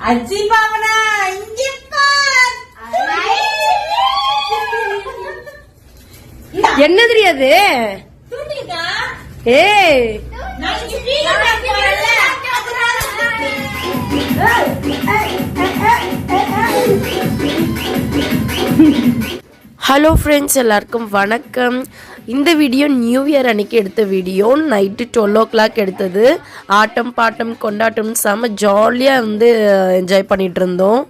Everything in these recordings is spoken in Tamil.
அஜி பாவனா இங்க பார். என்ன தெரியாது? தூண்டிக்கா? ஏய் நான் இங்க வீடியோ பார்க்கறேன்ல. ஹலோ ஃப்ரெண்ட்ஸ், எல்லாருக்கும் வணக்கம். இந்த வீடியோ நியூ இயர் அன்னைக்கு எடுத்த வீடியோ. நைட்டு 12 o'clock எடுத்தது. ஆட்டம் பாட்டம் கொண்டாட்டம் செம்ம ஜாலியாக வந்து என்ஜாய் பண்ணிகிட்டு இருந்தோம்.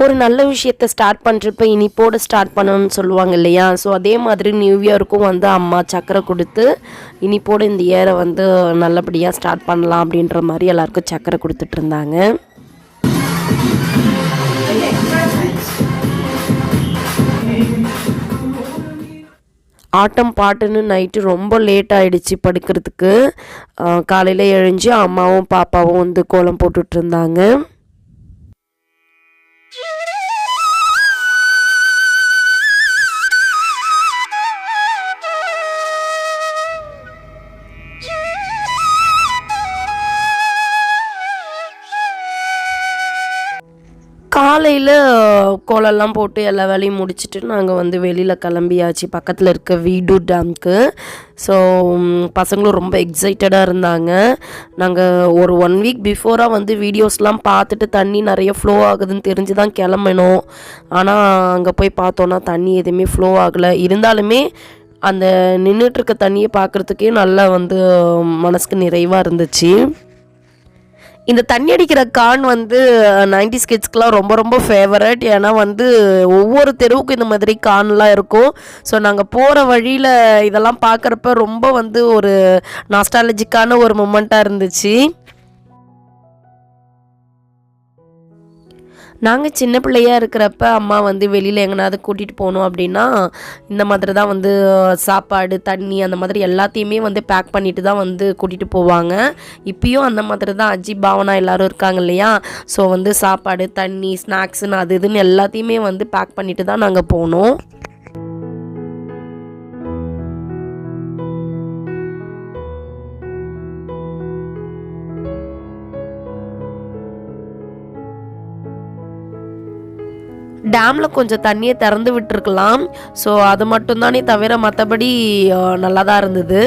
ஒரு நல்ல விஷயத்தை ஸ்டார்ட் பண்ணுறப்ப இனிப்போடு ஸ்டார்ட் பண்ணணும்னு சொல்லுவாங்க இல்லையா? ஸோ அதே மாதிரி நியூ இயருக்கும் வந்து அம்மா சக்கரை கொடுத்து இனிப்போடு இந்த இயரை வந்து நல்லபடியாக ஸ்டார்ட் பண்ணலாம் அப்படின்ற மாதிரி எல்லாருக்கும் சக்கரை கொடுத்துட்டு இருந்தாங்க. ஆட்டம் பாட்டுன்னு நைட்டு ரொம்ப லேட் ஆகிடுச்சு படுக்கிறதுக்கு. காலையில் எழுஞ்சி அம்மாவும் பாப்பாவும் வந்து கோலம் போட்டுட்டு இருந்தாங்க. காலையில் கோலம்லாம் போட்டு எல்லா வேலையும் முடிச்சுட்டு நாங்கள் வந்து வெளியில் கிளம்பியாச்சு பக்கத்தில் இருக்க வீடூர் டேம்க்கு. ஸோ பசங்களும் ரொம்ப எக்ஸைட்டடாக இருந்தாங்க. நாங்கள் ஒரு 1 week பிஃபோராக வந்து வீடியோஸ்லாம் பார்த்துட்டு தண்ணி நிறைய ஃப்ளோ ஆகுதுன்னு தெரிஞ்சு தான் கிளம்பினோம். ஆனால் அங்கே போய் பார்த்தோன்னா தண்ணி எதுவுமே ஃப்ளோ ஆகலை. இருந்தாலுமே அந்த நின்றுட்டுருக்க தண்ணியை பார்க்குறதுக்கே நல்லா வந்து மனசுக்கு நிறைவாக இருந்துச்சு. இந்த தண்ணி அடிக்கிற கான் வந்து 90s கிட்ஸ்க்கெலாம் ரொம்ப ரொம்ப ஃபேவரட். ஏன்னா வந்து ஒவ்வொரு தெருவுக்கும் இந்த மாதிரி கான்லாம் இருக்கும். ஸோ நாங்கள் போகிற வழியில் இதெல்லாம் பார்க்குறப்ப ரொம்ப வந்து ஒரு நாஸ்டாலஜிக்கான ஒரு மொமெண்ட்டாக இருந்துச்சு. நாங்கள் சின்ன பிள்ளையாக இருக்கிறப்ப அம்மா வந்து வெளியில் எங்கேனாவது கூட்டிகிட்டு போகணும் அப்படின்னா இந்த மாதிரி தான் வந்து சாப்பாடு தண்ணி அந்த மாதிரி எல்லாத்தையுமே வந்து பேக் பண்ணிட்டு தான் வந்து கூட்டிகிட்டு போவாங்க. இப்பயும் அந்த மாதிரி தான் அஜி பாவனா எல்லோரும் இருக்காங்க இல்லையா? ஸோ வந்து சாப்பாடு தண்ணி ஸ்நாக்ஸுன்னு அது இதுன்னு எல்லாத்தையுமே வந்து பேக் பண்ணிட்டு தான் நாங்கள் போனோம். டேமில் கொஞ்சம் தண்ணியை திறந்து விட்டுருக்கலாம். ஸோ அது மட்டும்தானே தவிர மற்றபடி நல்லா தான் இருந்தது.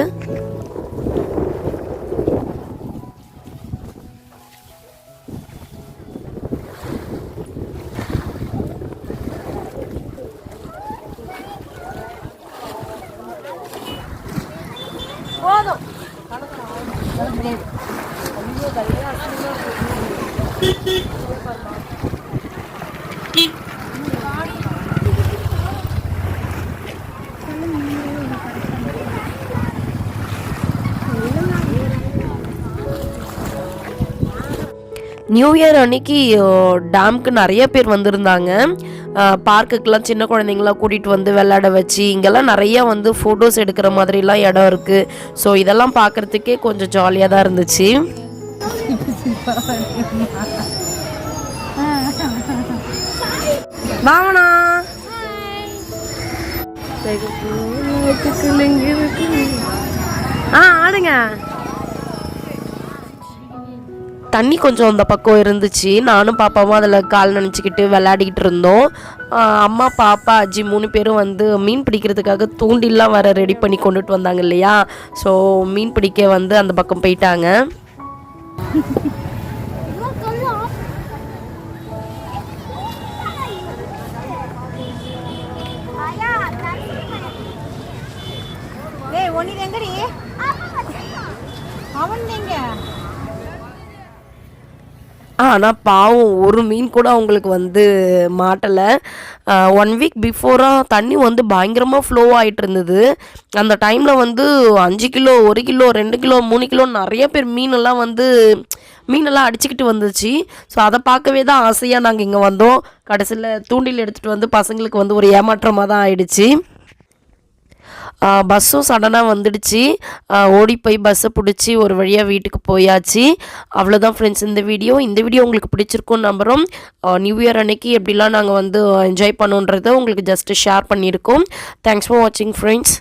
நியூ இயர் அன்னைக்கு டேம்க்கு நிறைய பேர் வந்திருந்தாங்க. பார்க்குக்கெலாம் சின்ன குழந்தைங்களாம் கூட்டிகிட்டு வந்து விளையாட வச்சு இங்கெல்லாம் நிறையா வந்து ஃபோட்டோஸ் எடுக்கிற மாதிரிலாம் இடம் இருக்குது. ஸோ இதெல்லாம் பார்க்குறதுக்கே கொஞ்சம் ஜாலியாக தான் இருந்துச்சு. வாங்கண்ணா ஆடுங்க. தண்ணி கொஞ்சம் அந்த பக்கம் இருந்துச்சு. நானும் பாப்பாவும் அதில் கால் நினச்சிக்கிட்டு விளையாடிக்கிட்டு இருந்தோம். அம்மா பாப்பா அஜி 3 பேரும் வந்து மீன் பிடிக்கிறதுக்காக தூண்டிலாம் வர ரெடி பண்ணி கொண்டுட்டு வந்தாங்க இல்லையா? ஸோ மீன் பிடிக்க வந்து அந்த பக்கம் போயிட்டாங்க. ஆனால் பாவம் ஒரு மீன் கூட அவங்களுக்கு வந்து மாட்டலை. 1 week பிஃபோராக தண்ணி வந்து பயங்கரமாக ஃப்ளோ ஆகிட்டு இருந்தது. அந்த டைமில் வந்து 5 கிலோ 1 கிலோ 2 கிலோ 3 கிலோ நிறைய பேர் மீனெல்லாம் அடிச்சுக்கிட்டு வந்துச்சு. ஸோ அதை பார்க்கவே தான் ஆசையாக நாங்கள் இங்கே வந்தோம். கடைசியில் தூண்டில் எடுத்துகிட்டு வந்து பசங்களுக்கு வந்து ஒரு ஏமாற்றமாக தான் ஆயிடுச்சு. பஸ்ஸும் சடனாக வந்துடுச்சு. ஓடி போய் பஸ்ஸை பிடிச்சி ஒரு வழியாக வீட்டுக்கு போயாச்சு. அவ்வளோதான் ஃப்ரெண்ட்ஸ் இந்த வீடியோ உங்களுக்கு பிடிச்சிருக்கும்னு நம்புகிறோம். நியூ இயர் அன்னைக்கு எப்படிலாம் நாங்கள் வந்து என்ஜாய் பண்ணுன்றதை உங்களுக்கு ஜஸ்ட்டு ஷேர் பண்ணியிருக்கோம். தேங்க்ஸ் ஃபார் வாட்சிங் ஃப்ரெண்ட்ஸ்.